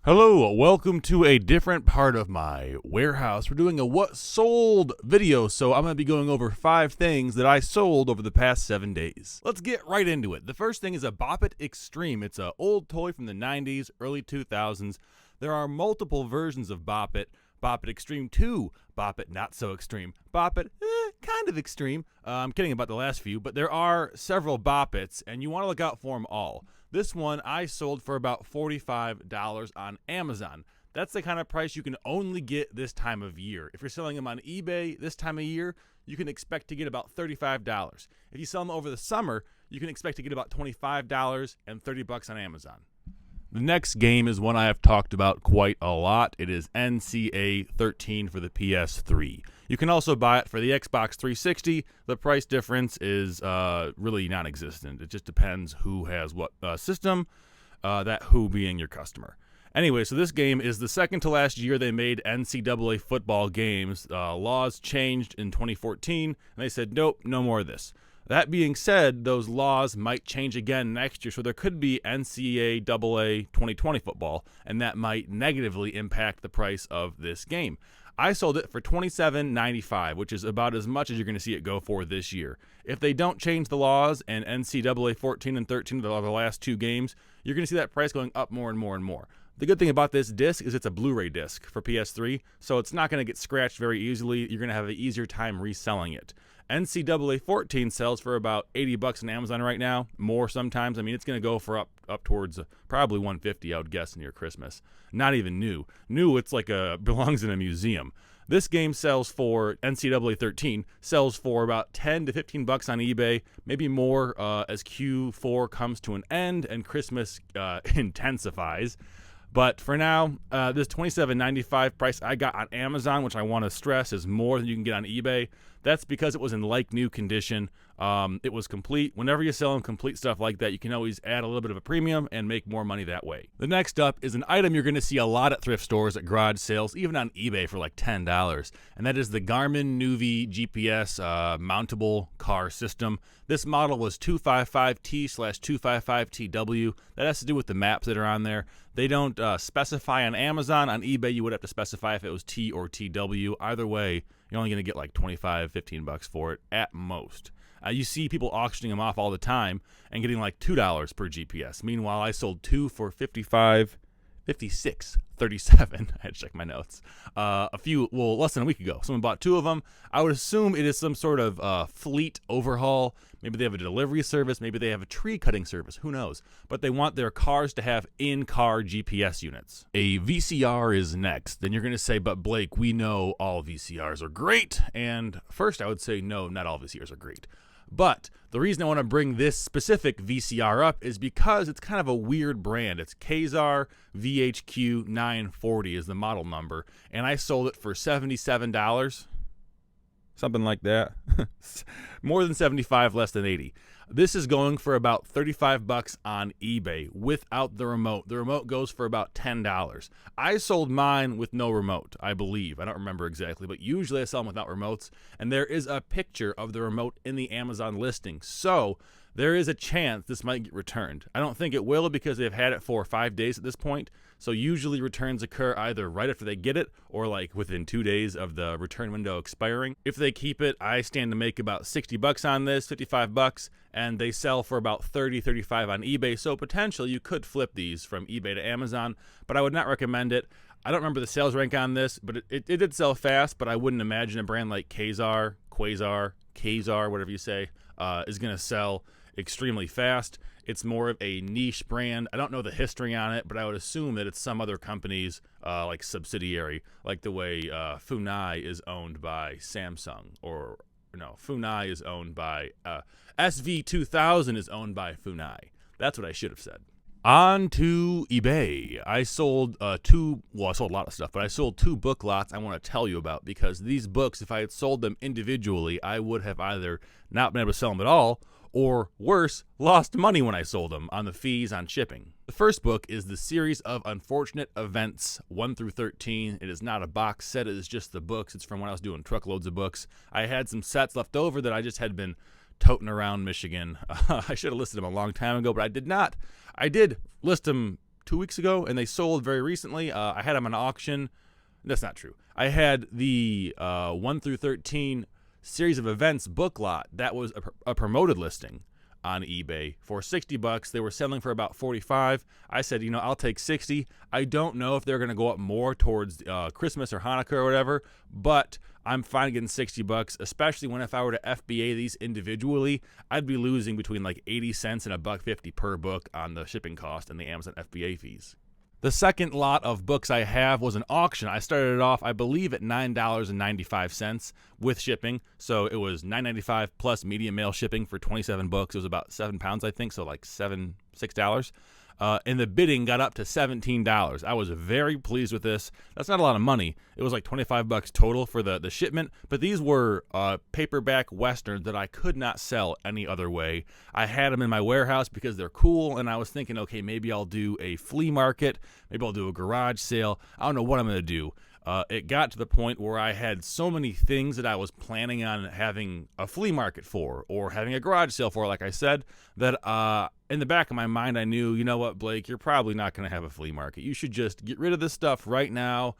Hello, welcome to a different part of my warehouse. We're doing a what sold video, so I'm going to be going over 5 things that I sold over the past 7 days. Let's get right into it. The first thing is a Poppet Extreme. It's an old toy from the 90s, early 2000s. There are multiple versions of Poppet. Poppet Extreme 2, Poppet Not So Extreme, Poppet kind of extreme. I'm kidding about the last few, but there are several Poppets, and you want to look out for them all. This one I sold for about $45 on Amazon. That's the kind of price you can only get this time of year. If you're selling them on eBay this time of year, you can expect to get about $35. If you sell them over the summer, you can expect to get about $25 and $30 on Amazon. The next game is one I have talked about quite a lot. It is NCAA 13 for the PS3. You can also buy it for the Xbox 360. The price difference is really non-existent. It just depends who has what system, that who being your customer. Anyway, so this game is the second to last year they made NCAA football games. Laws changed in 2014, and they said, nope, no more of this. That being said, those laws might change again next year, so there could be NCAA 2020 football, and that might negatively impact the price of this game. I sold it for $27.95, which is about as much as you're going to see it go for this year. If they don't change the laws and NCAA 14 and 13 are the last 2 games, you're going to see that price going up more and more and more. The good thing about this disc is it's a Blu-ray disc for PS3, so it's not going to get scratched very easily. You're going to have an easier time reselling it. NCAA 14 sells for about $80 on Amazon right now, more sometimes. I mean, it's going to go for up towards probably $150, I would guess, near Christmas. Not even new. New, it's like belongs in a museum. This game sells for, NCAA 13, sells for about $10 to $15 on eBay, maybe more as Q4 comes to an end and Christmas intensifies. But for now, this $27.95 price I got on Amazon, which I want to stress is more than you can get on eBay. That's because it was in like-new condition. It was complete. Whenever you sell them complete stuff like that, you can always add a little bit of a premium and make more money that way. The next up is an item you're going to see a lot at thrift stores, at garage sales, even on eBay for like $10, and that is the Garmin Nuvi GPS mountable car system. This model was 255T/255TW. That has to do with the maps that are on there. They don't specify on Amazon. On eBay, you would have to specify if it was T or TW. Either way, you're only going to get like $25, $15 for it at most. You see people auctioning them off all the time and getting like $2 per GPS. Meanwhile, I sold 2 for $55, $56, $37. I had to check my notes. Less than a week ago. Someone bought 2 of them. I would assume it is some sort of fleet overhaul. Maybe they have a delivery service. Maybe they have a tree cutting service. Who knows? But they want their cars to have in-car GPS units. A VCR is next. Then you're going to say, but Blake, we know all VCRs are great. And first I would say, no, not all VCRs are great. But the reason I want to bring this specific VCR up is because it's kind of a weird brand. It's Kazar VHQ 940 is the model number, and I sold it for $77. Something like that. More than 75, less than 80. This is going for about $35 on eBay without the remote. The remote goes for about $10. I sold mine with no remote, I believe. I don't remember exactly, but usually I sell them without remotes, and there is a picture of the remote in the Amazon listing. So there is a chance this might get returned. I don't think it will because they've had it for 5 days at this point. So usually returns occur either right after they get it or like within 2 days of the return window expiring. If they keep it, I stand to make about $60 on this, $55, and they sell for about $30, $35 on eBay. So potentially you could flip these from eBay to Amazon, but I would not recommend it. I don't remember the sales rank on this, but it did sell fast, but I wouldn't imagine a brand like Kazar, whatever you say, is going to sell extremely fast. It's more of a niche brand. I don't know the history on it, but I would assume that it's some other company's like subsidiary, like the way Funai is owned by Samsung, or no, Funai is owned by SV2000 is owned by Funai. That's what I should have said. On to eBay. I sold I sold a lot of stuff, but I sold 2 book lots I want to tell you about, because these books, if I had sold them individually, I would have either not been able to sell them at all, or worse, lost money when I sold them on the fees on shipping. The first book is the series of Unfortunate Events 1 through 13. It is not a box set, it is just the books. It's from when I was doing truckloads of books. I had some sets left over that I just had been toting around Michigan. I should have listed them a long time ago, but I did not. I did list them 2 weeks ago, and they sold very recently. I had them on auction. That's not true. I had the 1 through 13 series of events book lot. That was a promoted listing on eBay for $60. They were selling for about $45. I said, I'll take $60. I don't know if they're going to go up more towards Christmas or Hanukkah or whatever, but I'm fine getting $60, especially when if I were to FBA these individually, I'd be losing between like 80 cents and $1.50 per book on the shipping cost and the Amazon FBA fees. The second lot of books I have was an auction. I started it off, I believe, at $9.95 with shipping. So it was $9.95 plus medium mail shipping for 27 books. It was about 7 pounds, I think, so like $6. And the bidding got up to $17. I was very pleased with this. That's not a lot of money. It was like $25 total for the shipment, but these were paperback westerns that I could not sell any other way. I had them in my warehouse because they're cool, and I was thinking, okay, maybe I'll do a flea market, maybe I'll do a garage sale. I don't know what I'm going to do. It got to the point where I had so many things that I was planning on having a flea market for or having a garage sale for, like I said, that in the back of my mind I knew, you know what, Blake, you're probably not going to have a flea market. You should just get rid of this stuff right now.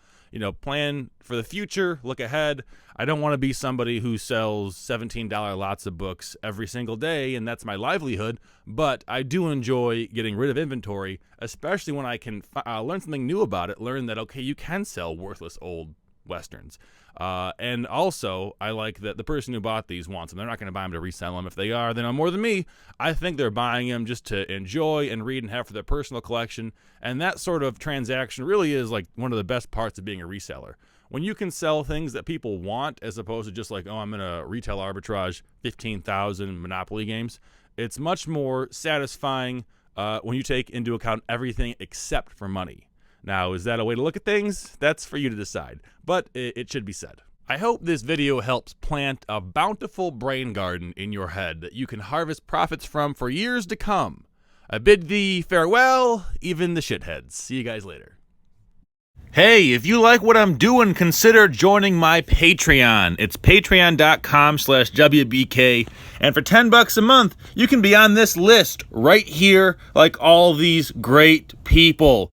Plan for the future, look ahead. I don't want to be somebody who sells $17 lots of books every single day, and that's my livelihood, but I do enjoy getting rid of inventory, especially when I can learn something new about it, learn that, okay, you can sell worthless old westerns. And also, I like that the person who bought these wants them. They're not going to buy them to resell them. If they are, they know more than me. I think they're buying them just to enjoy and read and have for their personal collection. And that sort of transaction really is like one of the best parts of being a reseller. When you can sell things that people want as opposed to just like, I'm going to retail arbitrage 15,000 Monopoly games, it's much more satisfying when you take into account everything except for money. Now, is that a way to look at things? That's for you to decide, but it should be said. I hope this video helps plant a bountiful brain garden in your head that you can harvest profits from for years to come. I bid thee farewell, even the shitheads. See you guys later. Hey, if you like what I'm doing, consider joining my Patreon. It's patreon.com/WBK. And for $10 a month, you can be on this list right here like all these great people.